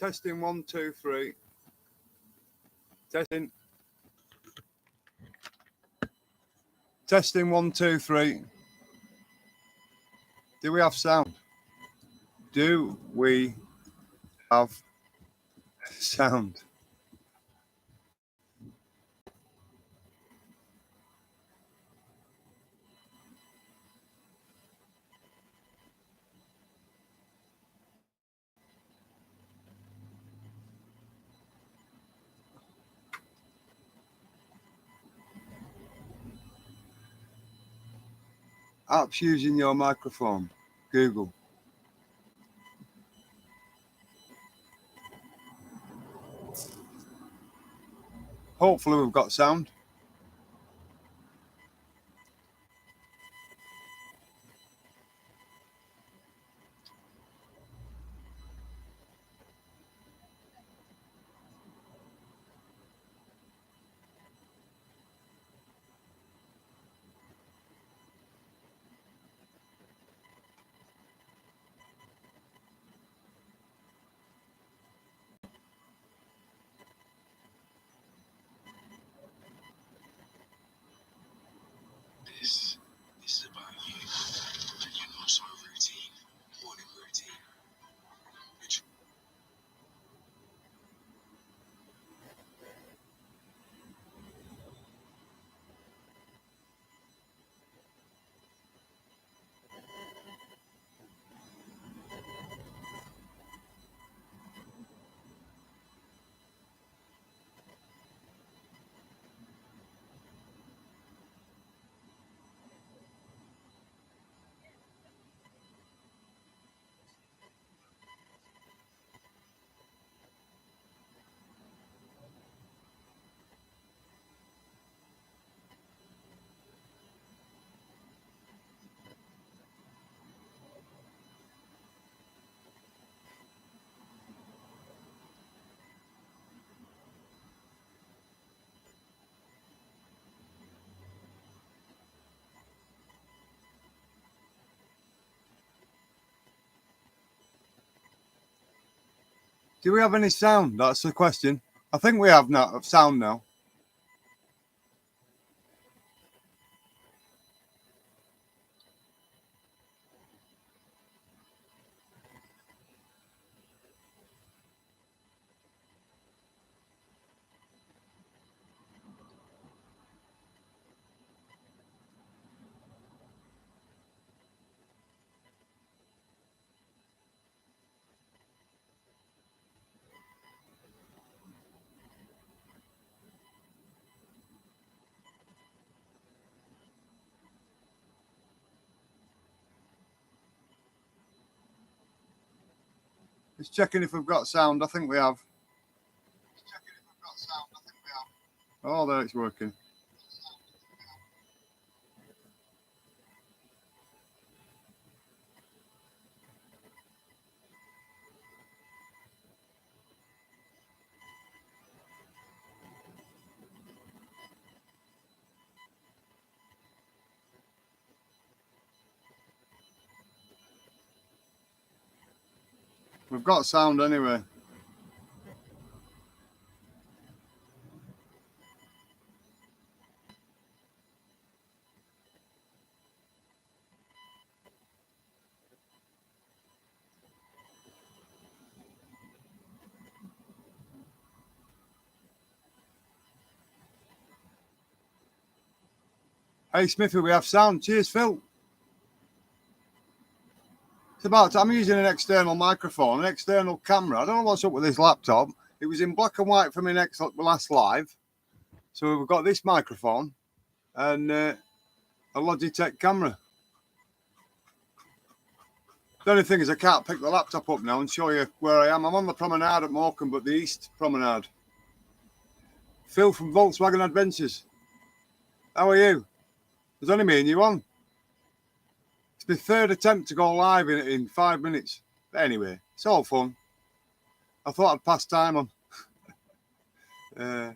Testing 1, 2, 3. Testing. Testing 1, 2, 3. Do we have sound? Do we have sound? Apps using your microphone. Google. Hopefully we've got sound. This is about you and your not so routine, morning routine. Do we have any sound? That's the question. I think we have sound now. Just checking if we've got sound. I think we have. Oh, there it's working. We've got sound anyway. Hey, Smithy, we have sound. Cheers, Phil. It's about I'm using an external microphone, an external camera. I don't know what's up with this laptop. It was in black and white for my last live. So we've got this microphone and a Logitech camera. The only thing is I can't pick the laptop up now and show you where I am. I'm on the promenade at Morecambe, but the East Promenade. Phil from Volkswagen Adventures. How are you? There's only me and you on. It's my third attempt to go live in 5 minutes. But anyway, it's all fun. I thought I'd pass time on. Yeah.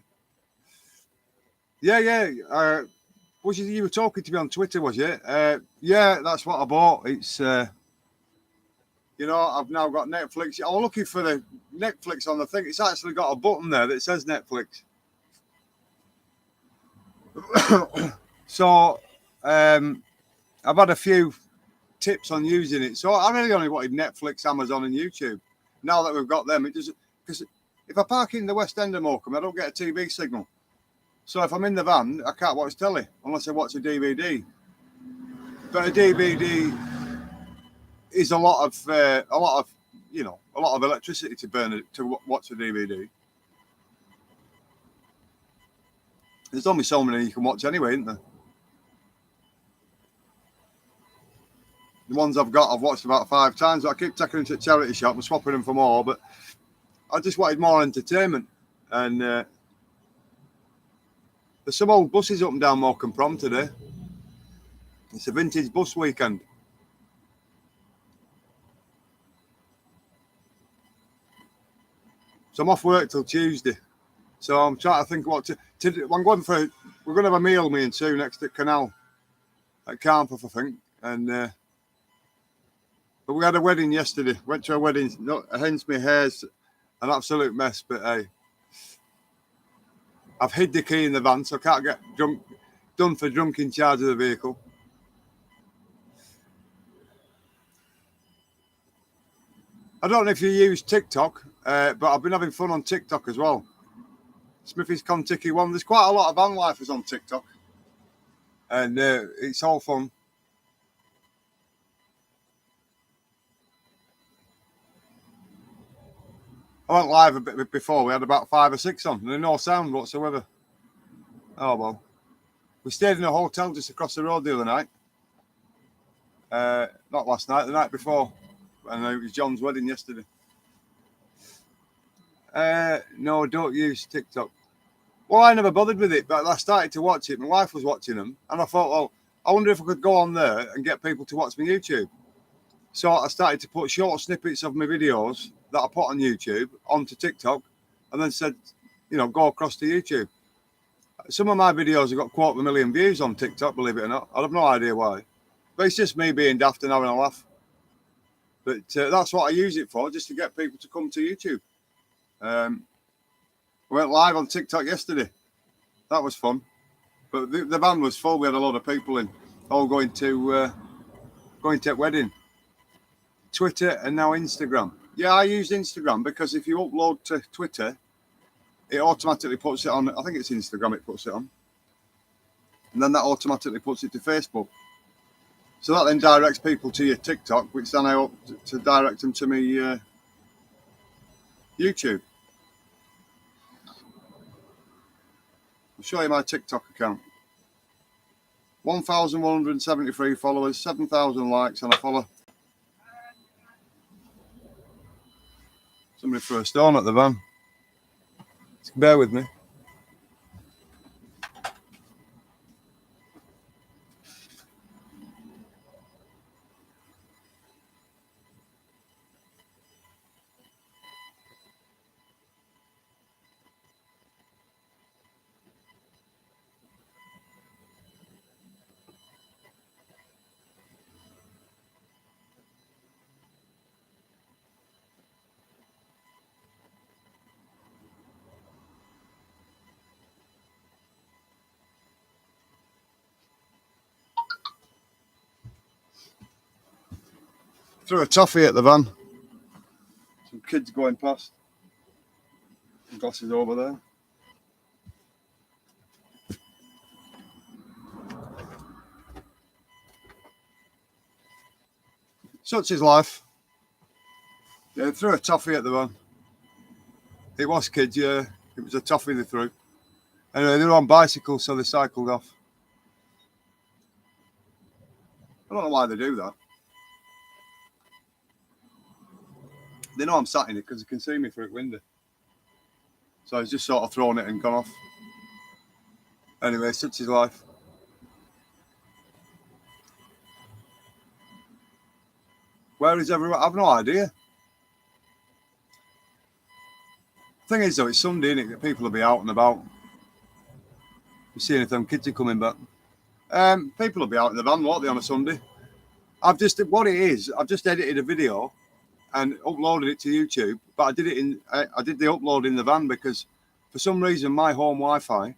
Was you were talking to me on Twitter, was you? Yeah, that's what I bought. It's You know, I've now got Netflix. I was looking for the Netflix on the thing. It's actually got a button there that says Netflix. So I've had a few tips on using it. So I really only wanted Netflix, Amazon, and YouTube. Now that we've got them, it doesn't, because if I park in the West End of Morecambe, I don't get a TV signal. So if I'm in the van, I can't watch telly unless I watch a DVD. But a DVD is a lot of you know, a lot of electricity to burn it to watch a DVD. There's only so many you can watch anyway, isn't there? The ones I've got, I've watched about 5 times. I keep taking them to the charity shop and swapping them for more, but I just wanted more entertainment. And there's some old buses up and down Morecambe Prom today. It's a vintage bus weekend. So I'm off work till Tuesday. So I'm trying to think what to I'm going for, we're going to have a meal, me and Sue, next to Canal at Carnforth, I think. And but we had a wedding yesterday. Went to a wedding, hence my hair's an absolute mess. But hey, I've hid the key in the van, so I can't get done for drunk in charge of the vehicle. I don't know if you use TikTok, but I've been having fun on TikTok as well. SMITHY'S one. There's quite a lot of van lifers on TikTok, and it's all fun. I went live a bit before. We had about 5 or 6 on, and there's no sound whatsoever. Oh well. We stayed in a hotel just across the road the other night. Not last night, the night before. And it was John's wedding yesterday. No, don't use TikTok. Well, I never bothered with it, but I started to watch it. My wife was watching them, and I thought, well, I wonder if I could go on there and get people to watch my YouTube. So I started to put short snippets of my videos that I put on YouTube onto TikTok, and then said, you know, go across to YouTube. Some of my videos have got 250,000 views on TikTok, believe it or not. I have no idea why. But it's just me being daft and having a laugh. But that's what I use it for, just to get people to come to YouTube. I went live on TikTok yesterday. That was fun. But the van was full. We had a lot of people in, all going to a wedding. Twitter and now Instagram. Yeah, I use Instagram because if you upload to Twitter, it automatically puts it on. I think it's Instagram it puts it on. And then that automatically puts it to Facebook. So that then directs people to your TikTok, which then I hope to direct them to me YouTube. I'll show you my TikTok account. 1,173 followers, 7,000 likes, and I follow. Somebody threw a stone at the van. Just bear with me. Threw a toffee at the van. Some kids going past. Some glasses over there. Such is life. Yeah, threw a toffee at the van. It was kids, yeah. It was a toffee they threw. Anyway, they were on bicycles, so they cycled off. I don't know why they do that. They know I'm sat in it because they can see me through the window. So I was just sort of thrown it and gone off. Anyway, such is life. Where is everyone? I've no idea. Thing is, though, it's Sunday, isn't it? People will be out and about. We're seeing if them kids are coming back. People will be out in the van, won't they, on a Sunday? What it is, I've just edited a video and uploaded it to YouTube. But I did it I did the upload in the van because for some reason my home Wi-Fi,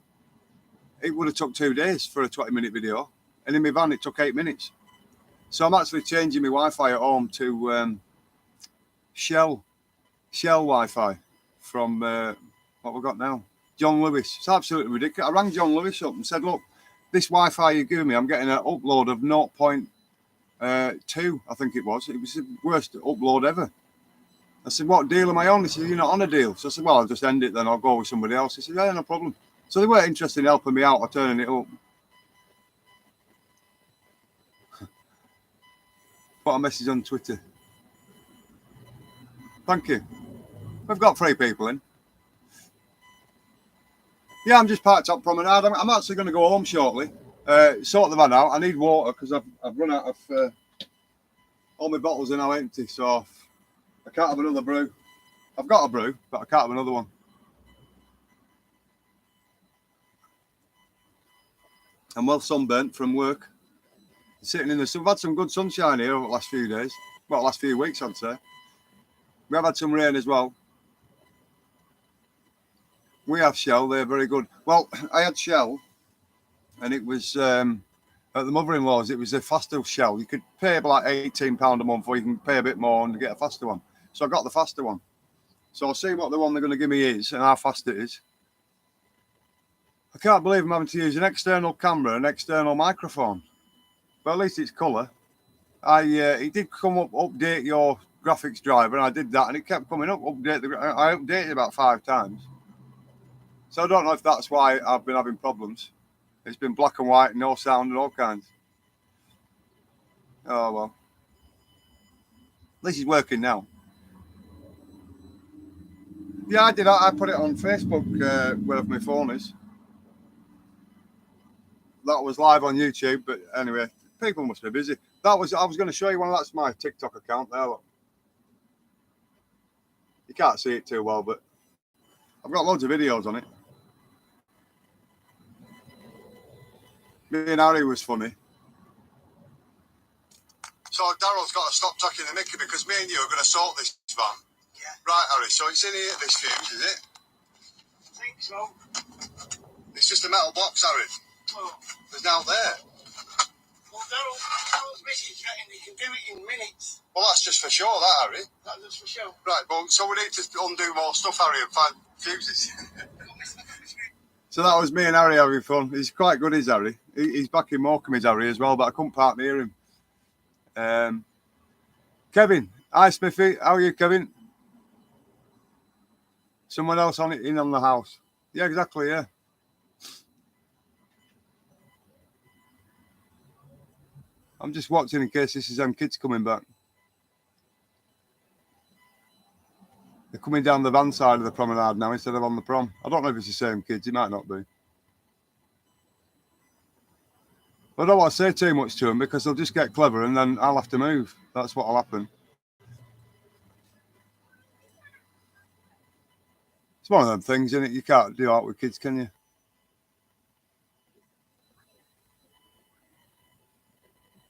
it would have took 2 days for a 20-minute video, and in my van it took 8 minutes. So I'm actually changing my Wi-Fi at home to Shell Wi-Fi from what we've got now, John Lewis. It's absolutely ridiculous. I rang John Lewis up and said, look, this Wi-Fi you're giving me, I'm getting an upload of 0.2, I think it was. It was the worst upload ever. I said, what deal am I on? He said, you're not on a deal. So I said, well, I'll just end it then. I'll go with somebody else. He said, yeah, no problem. So they weren't interested in helping me out or turning it up. Put a message on Twitter. Thank you. We've got 3 people in. Yeah, I'm just parked up promenade. I'm actually going to go home shortly. Sort the van out. I need water because I've run out of all my bottles are now empty, so I can't have another brew. I've got a brew, but I can't have another one. I'm well sunburnt from work. Sitting in the sun. We've had some good sunshine here over the last few days. Well, last few weeks, I'd say. We have had some rain as well. We have Shell, they're very good. Well, I had Shell, and it was at the mother-in-law's, it was a faster Shell. You could pay about like £18 a month, or you can pay a bit more and get a faster one. So I got the faster one. So I'll see what the one they're going to give me is and how fast it is. I can't believe I'm having to use an external camera and external microphone. But at least it's colour. It did come up, update your graphics driver, and I did that, and it kept coming up, I updated about 5 times. So I don't know if that's why I've been having problems. It's been black and white, no sound and all kinds. Oh, well. At least it's working now. Yeah, I did. I put it on Facebook, wherever my phone is. That was live on YouTube, but anyway, people must be busy. I was going to show you one. That's my TikTok account there. Look. You can't see it too well, but I've got loads of videos on it. Me and Harry was funny. So Daryl's got to stop taking the mickey because me and you are going to sort this van. Yeah. Right, Harry, so it's in here, this fuse, is it? I think so. It's just a metal box, Harry. Oh. There's now there. Well, Daryl's missus reckon he can do it in minutes. Well, that's just for sure, that, Harry. That's just for sure. Right, well, so we need to undo more stuff, Harry, and find fuses. So that was me and Harry having fun. He's quite good, is Harry. He's back in Morecambe, is Harry, as well, but I couldn't park near him. Kevin. Hi, Smithy. How are you, Kevin? Someone else on the house. Yeah, exactly, yeah. I'm just watching in case this is them kids coming back. They're coming down the van side of the promenade now instead of on the prom. I don't know if it's the same kids. It might not be. But I don't want to say too much to them because they'll just get clever and then I'll have to move. That's what'll happen. It's one of them things, isn't it? You can't do that with kids, can you?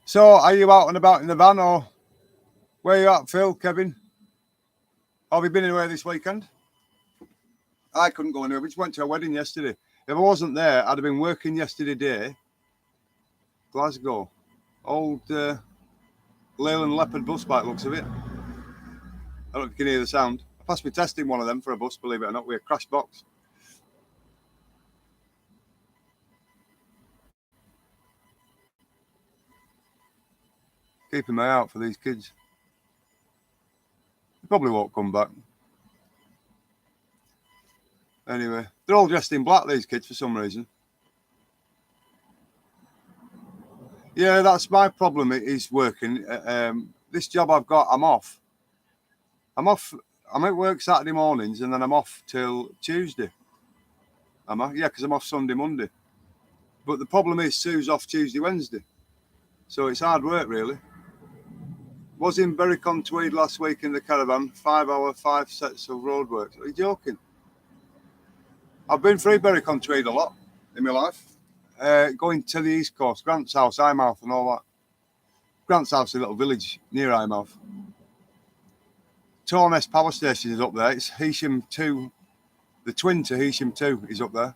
So, are you out and about in the van or where are you at, Phil, Kevin? Have you been anywhere this weekend? I couldn't go anywhere. We just went to a wedding yesterday. If I wasn't there, I'd have been working yesterday day. Glasgow. Old Leyland Leopard bus by the looks of it. I don't know if you can hear the sound. I passed me testing one of them for a bus, believe it or not, with a crash box. Keeping my eye out for these kids. They probably won't come back. Anyway, they're all dressed in black, these kids, for some reason. Yeah, that's my problem. It is working. This job I've got, I'm off. I'm at work Saturday mornings and then I'm off till Tuesday. Yeah, because I'm off Sunday, Monday. But the problem is Sue's off Tuesday, Wednesday. So it's hard work, really. Was in Berwick-on-Tweed last week in the caravan. 5 hour, 5 sets of roadworks. Are you joking? I've been through Berwick-on-Tweed a lot in my life. Going to the East Coast, Grant's house, Eyemouth and all that. Grant's house is a little village near Eyemouth. Torness power station is up there. It's Heysham 2. The twin to Heysham 2 is up there.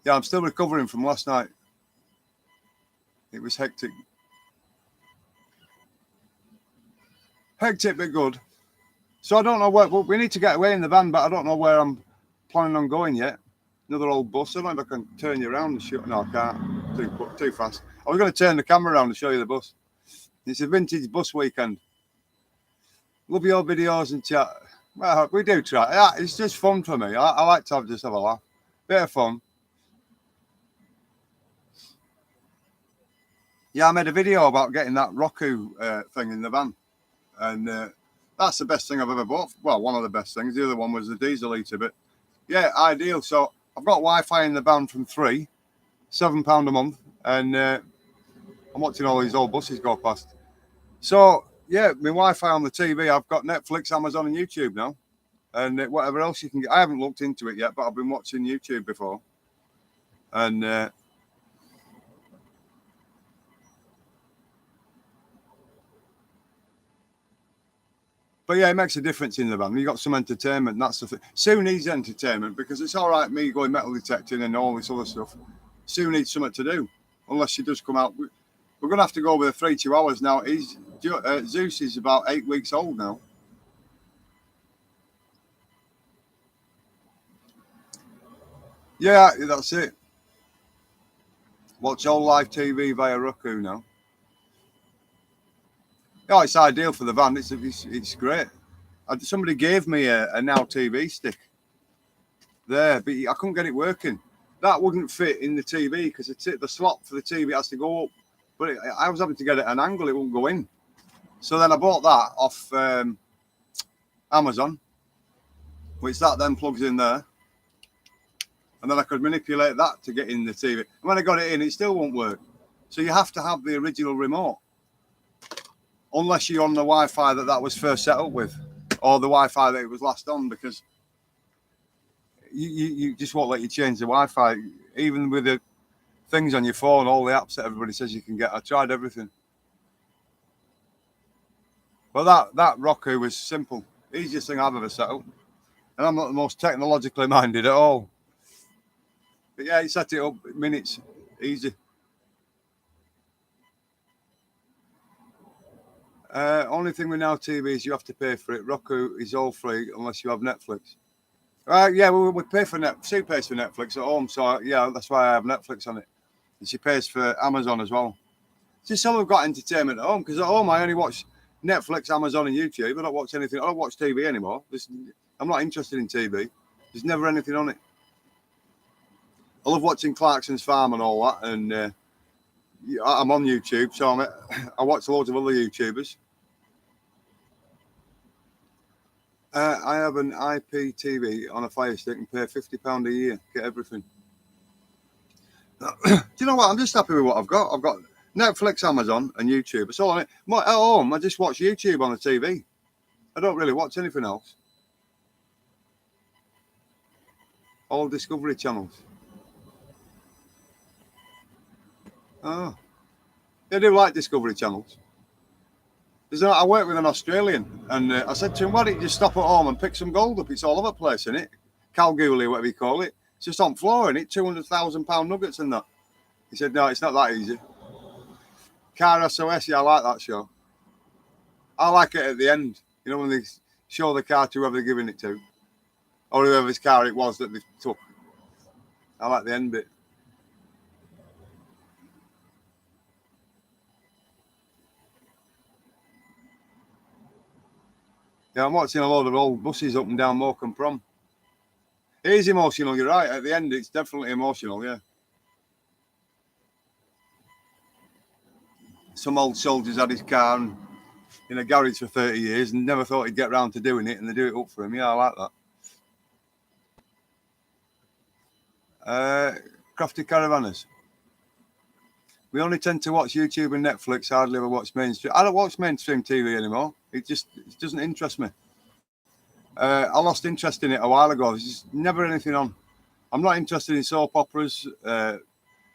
Yeah, I'm still recovering from last night. It was hectic. Hectic but good. So I don't know where, well, we need to get away in the van, but I don't know where I'm planning on going yet. Another old bus. I don't know if I can turn you around and shoot. No, I can't. Too fast. I was going to turn the camera around and show you the bus. It's a vintage bus weekend. Love your videos and chat. Well, we do try. Yeah, it's just fun for me. I like to just have a laugh. Bit of fun. Yeah, I made a video about getting that Roku thing in the van. And that's the best thing I've ever bought. Well, one of the best things. The other one was the diesel heater. But yeah, ideal. So I've got Wi-Fi in the van from £7 a month. And I'm watching all these old buses go past. So yeah, my Wi-Fi on the TV. I've got Netflix, Amazon and YouTube now. And whatever else you can get. I haven't looked into it yet, but I've been watching YouTube before. And but yeah, it makes a difference in the van. You got some entertainment. And that's the thing. Sue needs entertainment because it's all right me going metal detecting and all this other stuff. Sue needs something to do, unless she does come out. We're going to have to go with a 3-2 hours now. Zeus is about 8 weeks old now. Yeah, that's it. Watch all live TV via Roku now. Oh, it's ideal for the van. It's great. Somebody gave me a Now TV stick there, but I couldn't get it working. That wouldn't fit in the TV because the slot for the TV has to go up. But I was having to get it at an angle; it wouldn't go in. So then I bought that off Amazon, which that then plugs in there, and then I could manipulate that to get in the TV. And when I got it in, it still won't work. So you have to have the original remote, unless you're on the Wi-Fi that was first set up with, or the Wi-Fi that it was last on, because you just won't let you change the Wi-Fi, even with the things on your phone, all the apps that everybody says you can get. I tried everything. But that Roku was simple. Easiest thing I've ever set up. And I'm not the most technologically minded at all. But yeah, you set it up minutes, easy. Only thing with Now TV is you have to pay for it. Roku is all free unless you have Netflix. Yeah, we pay for Sue pays for Netflix at home, so yeah, that's why I have Netflix on it. And she pays for Amazon as well. Just so we've got entertainment at home, because at home I only watch Netflix, Amazon, and YouTube. I don't watch anything. I don't watch TV anymore. I'm not interested in TV. There's never anything on it. I love watching Clarkson's Farm and all that, and I'm on YouTube, so I watch loads of other YouTubers. I have an IPTV on a Fire Stick and pay £50 a year, get everything. Do you know what? I'm just happy with what I've got. I've got Netflix, Amazon, and YouTube. It's all on it. At home, I just watch YouTube on the TV. I don't really watch anything else. All Discovery channels. Oh, they do like Discovery channels. I work with an Australian, and I said to him, why don't you just stop at home and pick some gold up? It's all over the place, isn't it? Kalgoorlie, whatever you call it. It's just on floor, innit? £200,000 nuggets and that. He said, no, it's not that easy. Car SOS, yeah, I like that show. I like it at the end, you know, when they show the car to whoever they're giving it to, or whoever's car it was that they took. I like the end bit. Yeah, I'm watching a load of old buses up and down Morecambe Prom. It is emotional, you're right. At the end, it's definitely emotional, yeah. Some old soldier's had his car in a garage for 30 years and never thought he'd get round to doing it, and they do it up for him. Yeah, I like that. Crafty Caravanners. We only tend to watch YouTube and Netflix, hardly ever watch mainstream. I don't watch mainstream TV anymore. It doesn't interest me. I lost interest in it a while ago. There's just never anything on. I'm not interested in soap operas.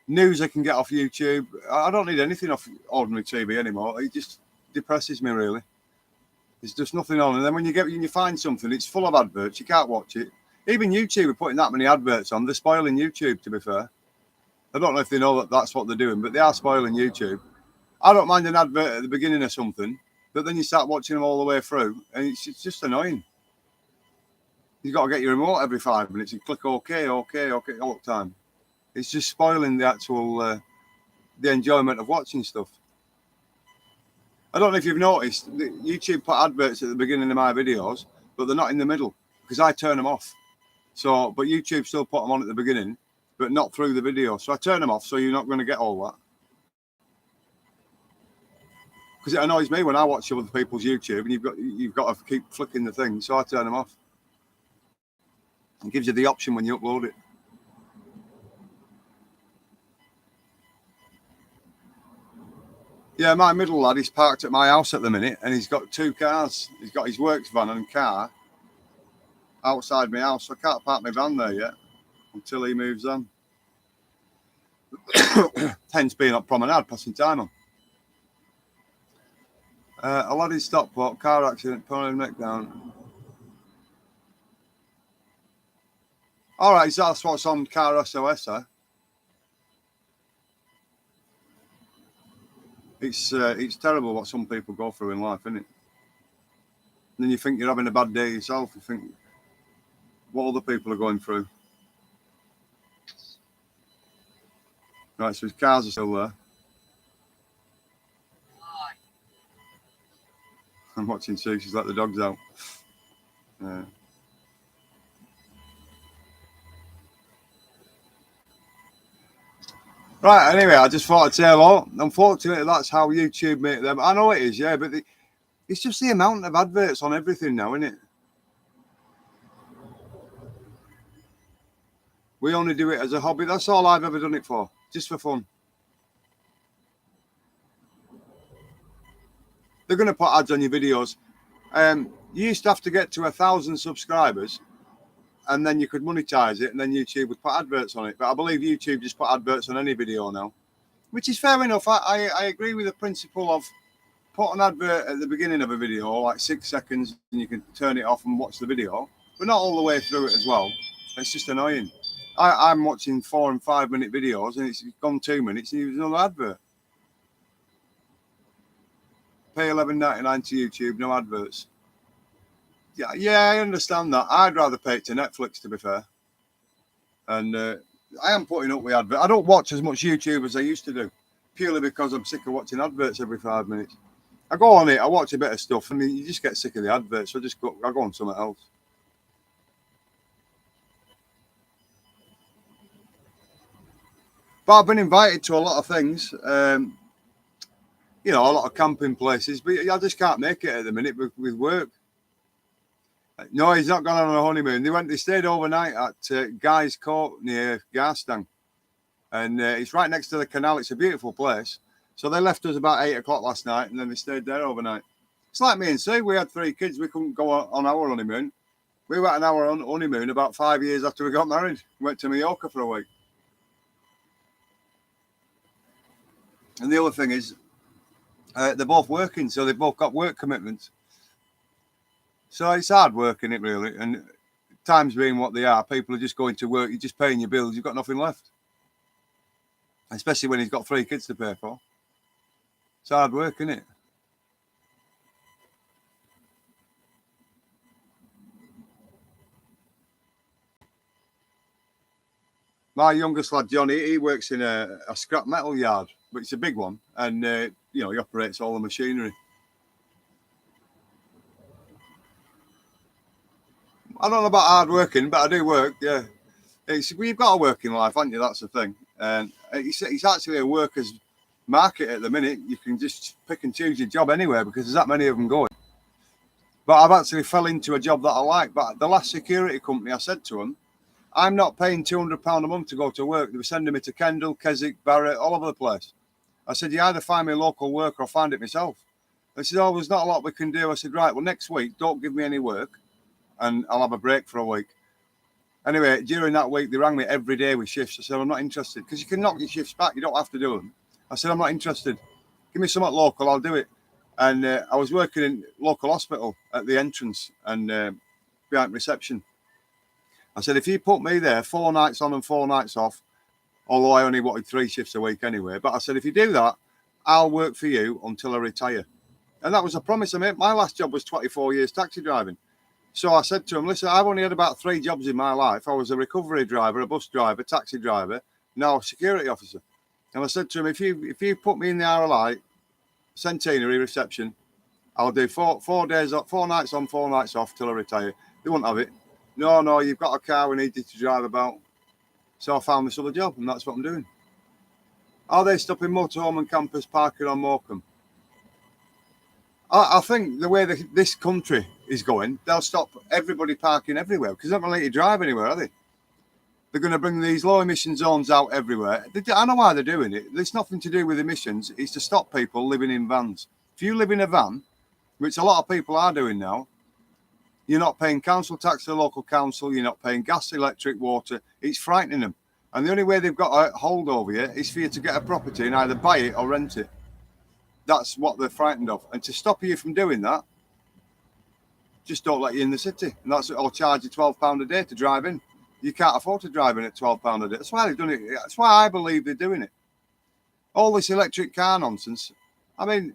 News I can get off YouTube. I don't need anything off ordinary TV anymore. It just depresses me, really. There's just nothing on. And then when you find something, it's full of adverts. You can't watch it. Even YouTube are putting that many adverts on. They're spoiling YouTube, to be fair. I don't know if they know that that's what they're doing, but they are spoiling YouTube. I don't mind an advert at the beginning of something, but then you start watching them all the way through, and it's just annoying. You've got to get your remote every 5 minutes and click OK all the time. It's just spoiling the actual the enjoyment of watching stuff. I don't know if you've noticed, YouTube put adverts at the beginning of my videos, but they're not in the middle because I turn them off. So, but YouTube still put them on at the beginning, but not through the video. So I turn them off, so you're not going to get all that. Because it annoys me when I watch other people's YouTube and you've got to keep flicking the thing. So I turn them off. It gives you the option when you upload it. Yeah, my middle lad is parked at my house at the minute, and he's got 2 cars. He's got his works van and car outside my house. So I can't park my van there yet until he moves on. Hence being up promenade, passing time on. A lad in Stockport, car accident, pulling neck down. All right, that's what's on Car SOS, huh? It's terrible what some people go through in life, isn't it? And then you think you're having a bad day yourself. You think what other people are going through. Right, so his cars are still there. I'm watching Sue. She's let the dogs out. Right, anyway, I just thought I'd say hello. Unfortunately, that's how YouTube make them. I know it is, yeah, but it's just the amount of adverts on everything now, isn't it? We only do it as a hobby. That's all I've ever done it for, just for fun. They're going to put ads on your videos. You used to have to get to 1,000 subscribers, and then you could monetize it, and then YouTube would put adverts on it. But I believe YouTube just put adverts on any video now, which is fair enough. I agree with the principle of put an advert at the beginning of a video, like 6 seconds, and you can turn it off and watch the video, but not all the way through it as well. It's just annoying. I'm watching 4 and 5 minute videos, and it's gone 2 minutes, and there's another advert. Pay $11.99 to YouTube, no adverts. Yeah, I understand that. I'd rather pay it to Netflix, to be fair. And I am putting up with adverts. I don't watch as much YouTube as I used to do, purely because I'm sick of watching adverts every 5 minutes. I go on it, I watch a bit of stuff, and you just get sick of the adverts. So I go on something else. But I've been invited to a lot of things, you know, a lot of camping places, but I just can't make it at the minute with work. No, he's not gone on a honeymoon. They stayed overnight at Guy's Court near Garstang, and it's right next to the canal. It's a beautiful place. So they left us about 8 o'clock last night, and then they stayed there overnight. It's like me and Sue. We had 3 kids. We couldn't go on our honeymoon. We went on our honeymoon about 5 years after we got married. We went to Mallorca for a week. And the other thing is, they're both working, so they've both got work commitments. So it's hard work, isn't it, really? And times being what they are, people are just going to work. You're just paying your bills. You've got nothing left. Especially when he's got 3 kids to pay for. It's hard work, isn't it? My youngest lad, Johnny, he works in a scrap metal yard, but it's a big one. And, you know, he operates all the machinery. I don't know about hard working, but I do work, yeah. You've got a working life, haven't you? That's the thing. And it's actually a worker's market at the minute. You can just pick and choose your job anywhere because there's that many of them going. But I've actually fell into a job that I like. But the last security company, I said to them, I'm not paying £200 a month to go to work. They were sending me to Kendal, Keswick, Barrett, all over the place. I said, you either find me local work or find it myself. They said, oh, there's not a lot we can do. I said, right, well, next week, don't give me any work and I'll have a break for a week. Anyway, during that week, they rang me every day with shifts. I said, I'm not interested, because you can knock your shifts back. You don't have to do them. I said, I'm not interested. Give me something local, I'll do it. And I was working in local hospital at the entrance and behind reception. I said, if you put me there 4 nights on and 4 nights off, although I only wanted 3 shifts a week anyway, but I said, if you do that, I'll work for you until I retire. And that was a promise I made. My last job was 24 years taxi driving. So I said to him, listen, I've only had about 3 jobs in my life. I was a recovery driver, a bus driver, taxi driver, now a security officer. And I said to him, if you put me in the RLI, centenary reception, I'll do 4 days, 4 nights on, 4 nights off till I retire. They wouldn't have it. No, you've got a car we need you to drive about. So I found this other job, and that's what I'm doing. Are they stopping motorhome and campers parking on Morecambe? I think the way this country is going, they'll stop everybody parking everywhere because they're not going to let you drive anywhere, are they? They're going to bring these low emission zones out everywhere. I know why they're doing it. There's nothing to do with emissions. It's to stop people living in vans. If you live in a van, which a lot of people are doing now, you're not paying council tax to the local council. You're not paying gas, electric, water. It's frightening them. And the only way they've got a hold over you is for you to get a property and either buy it or rent it. That's what they're frightened of. And to stop you from doing that, just don't let you in the city. And that's I'll charge you £12 a day to drive in. You can't afford to drive in at £12 a day. That's why they've done it. That's why I believe they're doing it. All this electric car nonsense. I mean,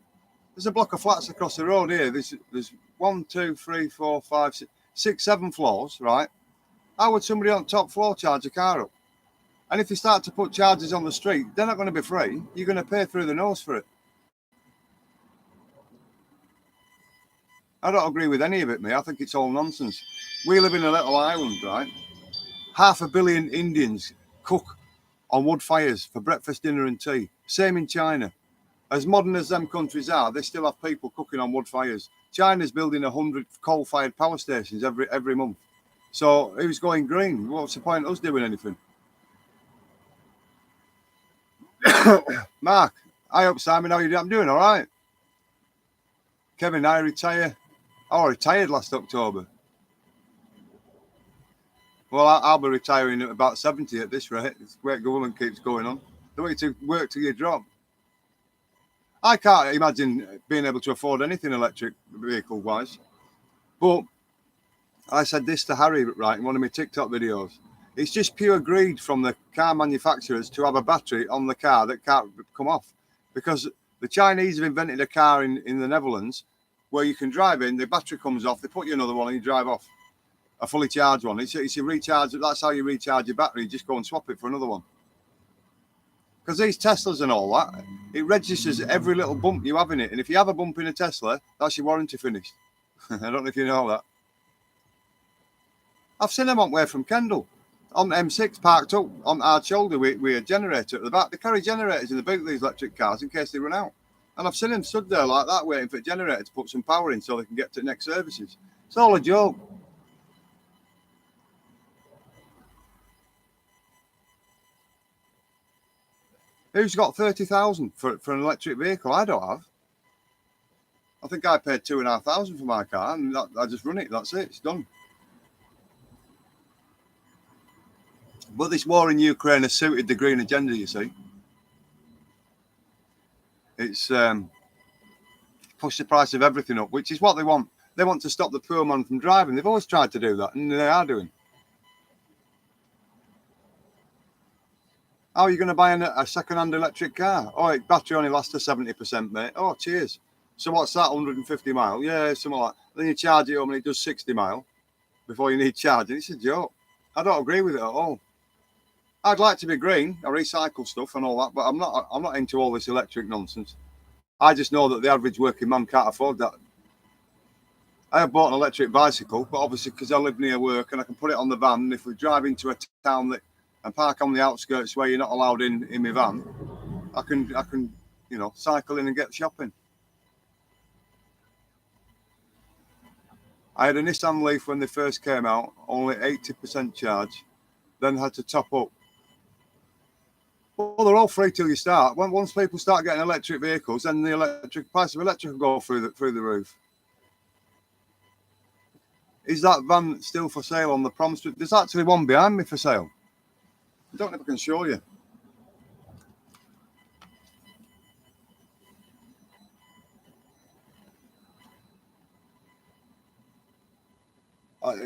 there's a block of flats across the road here. There's 1, 2, 3, 4, 5, 6, 7 floors, right? How would somebody on top floor charge a car up? And if you start to put charges on the street, they're not going to be free. You're going to pay through the nose for it. I don't agree with any of it, mate. I think it's all nonsense. We live in a little island, right? 500 million Indians cook on wood fires for breakfast, dinner and tea. Same in China. As modern as them countries are, they still have people cooking on wood fires. China's building 100 coal-fired power stations every month. So who's going green? What's the point of us doing anything? Mark, I hope Simon, how you doing? I'm doing all right. Kevin, I retire. I retired last October. Well, I'll be retiring at about 70 at this rate. It's where government keeps going on. They want you to work till you drop. I can't imagine being able to afford anything electric vehicle-wise. But I said this to Harry, right, in one of my TikTok videos. It's just pure greed from the car manufacturers to have a battery on the car that can't come off. Because the Chinese have invented a car in the Netherlands where you can drive in, the battery comes off, they put you another one and you drive off. A fully charged one. It's a recharge. That's how you recharge your battery. You just go and swap it for another one. Because these Teslas and all that, it registers every little bump you have in it. And if you have a bump in a Tesla, that's your warranty finished. I don't know if you know that. I've seen them on way from Kendal. On M6 parked up on our shoulder with a generator at the back. They carry generators in the boot of these electric cars in case they run out. And I've seen them stood there like that waiting for a generator to put some power in so they can get to the next services. It's all a joke. Who's got 30,000 for an electric vehicle? I don't have. I think I paid 2,500 for my car and I just run it. That's it. It's done. But this war in Ukraine has suited the green agenda, you see. It's pushed the price of everything up, which is what they want. They want to stop the poor man from driving. They've always tried to do that, and they are doing. How are you going to buy a second-hand electric car? Oh, battery only lasts to 70%, mate. Oh, cheers. So what's that, 150 mile? Yeah, something like that. Then you charge it home and it does 60 mile before you need charging. It's a joke. I don't agree with it at all. I'd like to be green. I recycle stuff and all that, but I'm not into all this electric nonsense. I just know that the average working man can't afford that. I have bought an electric bicycle, but obviously because I live near work and I can put it on the van. And if we drive into a town and park on the outskirts where you're not allowed in my van, I can cycle in and get shopping. I had a Nissan Leaf when they first came out, only 80% charge, then had to top up. Well, they're all free till you start. Once people start getting electric vehicles, then the price of electric will go through the roof. Is that van still for sale on the prom street? There's actually one behind me for sale. I don't know if I can show you.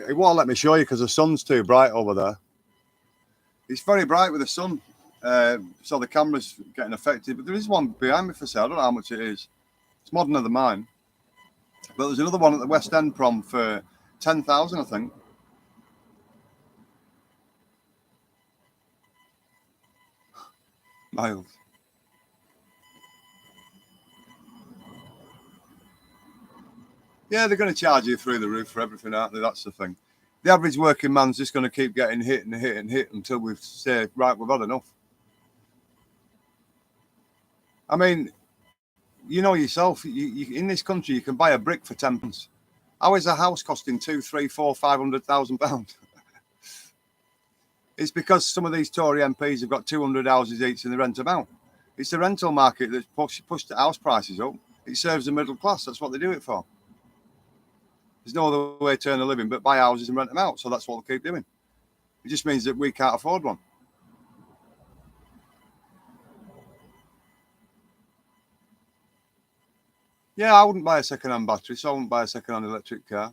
It won't let me show you because the sun's too bright over there. It's very bright with the sun, so the camera's getting affected. But there is one behind me for sale. I don't know how much it is. It's moderner than mine. But there's another one at the West End prom for 10,000, I think. Miles. Yeah, they're going to charge you through the roof for everything, aren't they? That's the thing. The average working man's just going to keep getting hit and hit and hit until we say, right, we've had enough. I mean, you know yourself, you in this country, you can buy a brick for £10. How is a house costing £200,000, £300,000, £500,000? It's because some of these Tory MPs have got 200 houses each and they rent them out. It's the rental market that's pushed the house prices up. It serves the middle class. That's what they do it for. There's no other way to earn a living but buy houses and rent them out. So that's what they'll keep doing. It just means that we can't afford one. Yeah, I wouldn't buy a second-hand battery, so I wouldn't buy a second-hand electric car.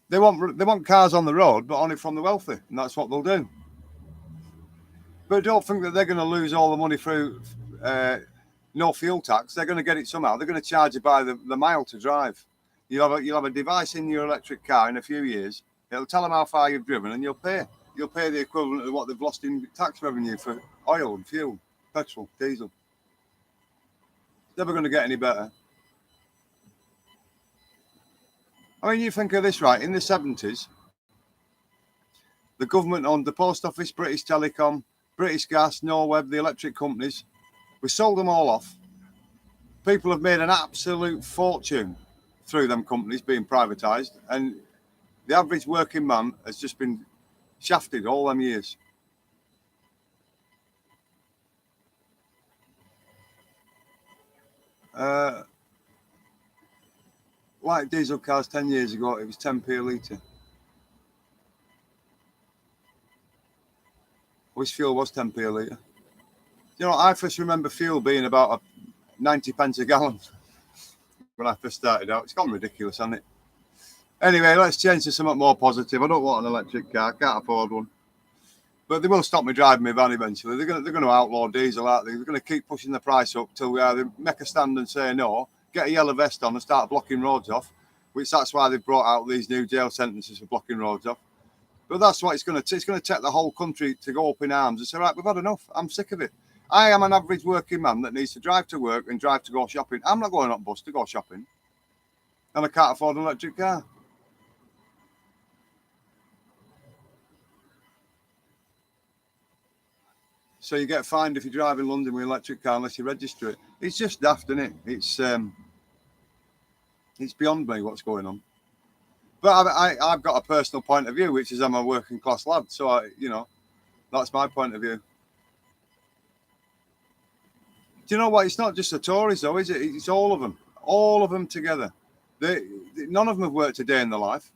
They want cars on the road, but on it from the wealthy, and that's what they'll do. But don't think that they're going to lose all the money through no fuel tax. They're going to get it somehow. They're going to charge you by the mile to drive. You'll have a device in your electric car in a few years. It'll tell them how far you've driven, and you'll pay. You'll pay the equivalent of what they've lost in tax revenue for oil and fuel, petrol, diesel. It's never going to get any better. I mean, you think of this, right? In the 70s, the government owned the post office, British Telecom, British Gas, Norweb, the electric companies. We sold them all off. People have made an absolute fortune through them companies being privatised, and the average working man has just been shafted all them years. Like diesel cars 10 years ago, it was 10p a litre. I wish fuel was 10p a litre. You know, I first remember fuel being about 90 pence a gallon when I first started out. It's gone ridiculous, hasn't it? Anyway, let's change to something more positive. I don't want an electric car. I can't afford one. But they will stop me driving my van eventually. They're going to outlaw diesel, aren't they? They're going to keep pushing the price up till we either make a stand and say no, get a yellow vest on and start blocking roads off, which that's why they've brought out these new jail sentences for blocking roads off. But that's what it's going to take the whole country to go up in arms and say, right, we've had enough. I'm sick of it. I am an average working man that needs to drive to work and drive to go shopping. I'm not going on bus to go shopping. And I can't afford an electric car. So you get fined if you drive in London with an electric car unless you register it. It's just daft, isn't it? It's beyond me what's going on. But I've got a personal point of view, which is I'm a working class lad. So, that's my point of view. Do you know what? It's not just the Tories, though, is it? It's all of them. All of them together. None of them have worked a day in their life.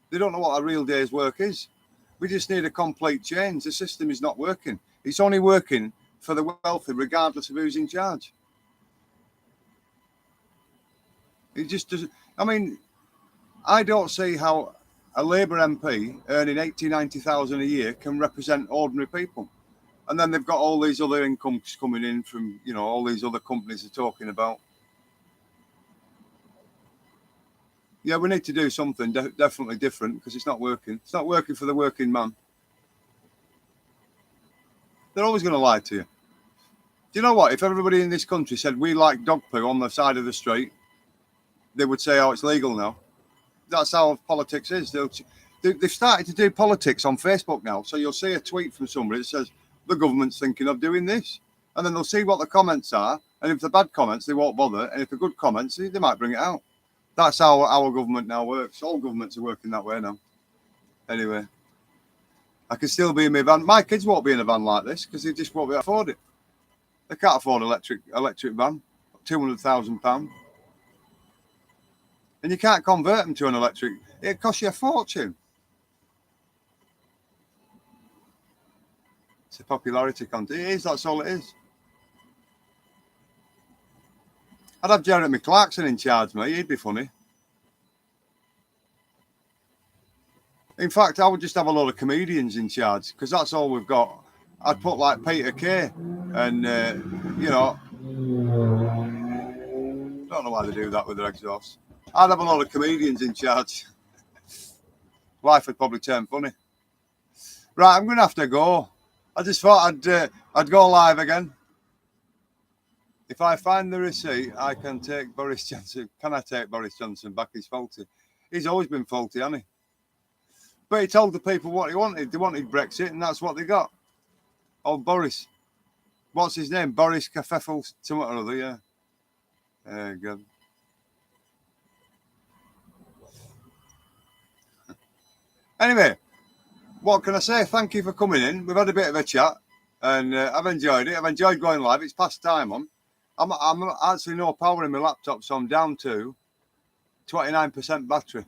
They don't know what a real day's work is. We just need a complete change. The system is not working. It's only working for the wealthy, regardless of who's in charge. It just doesn't. I mean, I don't see how a Labour MP earning 80,000, 90,000 a year can represent ordinary people. And then they've got all these other incomes coming in from, all these other companies are talking about. Yeah, we need to do something definitely different because it's not working. It's not working for the working man. They're always going to lie to you. Do you know what? If everybody in this country said we like dog poo on the side of the street, they would say, oh, it's legal now. That's how politics is. They've started to do politics on Facebook now. So you'll see a tweet from somebody that says, the government's thinking of doing this. And then they'll see what the comments are. And if they're bad comments, they won't bother. And if they're good comments, they might bring it out. That's how our government now works. All governments are working that way now. Anyway, I can still be in my van. My kids won't be in a van like this because they just won't be able to afford it. They can't afford an electric van, £200,000. And you can't convert them to an electric. It costs you a fortune. It's a popularity contest. It is, that's all it is. I'd have Jeremy Clarkson in charge, mate. He'd be funny. In fact, I would just have a lot of comedians in charge because that's all we've got. I'd put like Peter Kay and, you know, don't know why they do that with their exhaust. I'd have a lot of comedians in charge. Life would probably turn funny. Right, I'm going to have to go. I just thought I'd go live again. If I find the receipt, I can take Boris Johnson. Can I take Boris Johnson back? He's faulty. He's always been faulty, hasn't he? But he told the people what he wanted. They wanted Brexit, and that's what they got. Oh, Boris. What's his name? Boris Kafeffel, something or other, yeah. Good. Anyway, what can I say? Thank you for coming in. We've had a bit of a chat, and I've enjoyed it. I've enjoyed going live. It's past time on. I'm actually no power in my laptop, so I'm down to 29% battery.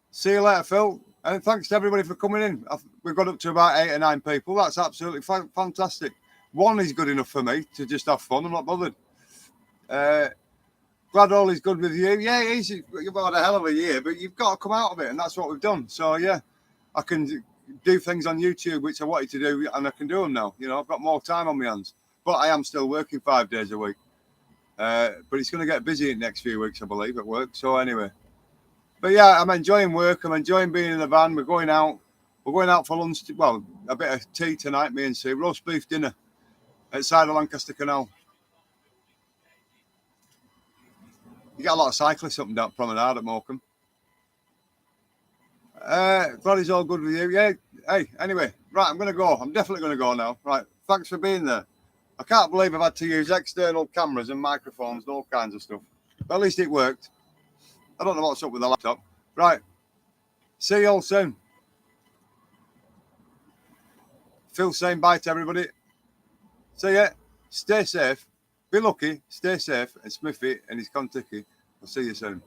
See you later, Phil. And thanks to everybody for coming in. We've got up to about 8 or 9 people. That's absolutely fantastic. One is good enough for me to just have fun. I'm not bothered. Glad all is good with you. Yeah, it is. You've had a hell of a year, but you've got to come out of it, and that's what we've done. So, yeah, I can do things on YouTube, which I wanted to do, and I can do them now. You know, I've got more time on my hands. But I am still working 5 days a week. But it's going to get busy in the next few weeks, I believe, at work. So, anyway. But yeah, I'm enjoying work. I'm enjoying being in the van. We're going out. We're going out for lunch. Well, a bit of tea tonight, me and Sue. Roast beef dinner outside of Lancaster Canal. You get a lot of cyclists up and down promenade at Morecambe. Glad it's all good with you. Yeah. Hey, anyway, right, I'm going to go. I'm definitely going to go now. Right, thanks for being there. I can't believe I've had to use external cameras and microphones and all kinds of stuff. But at least it worked. I don't know what's up with the laptop. Right. See you all soon. Phil saying bye to everybody. See ya. Stay safe. Be lucky. Stay safe. And Smithy and his Kontiki. I'll see you soon.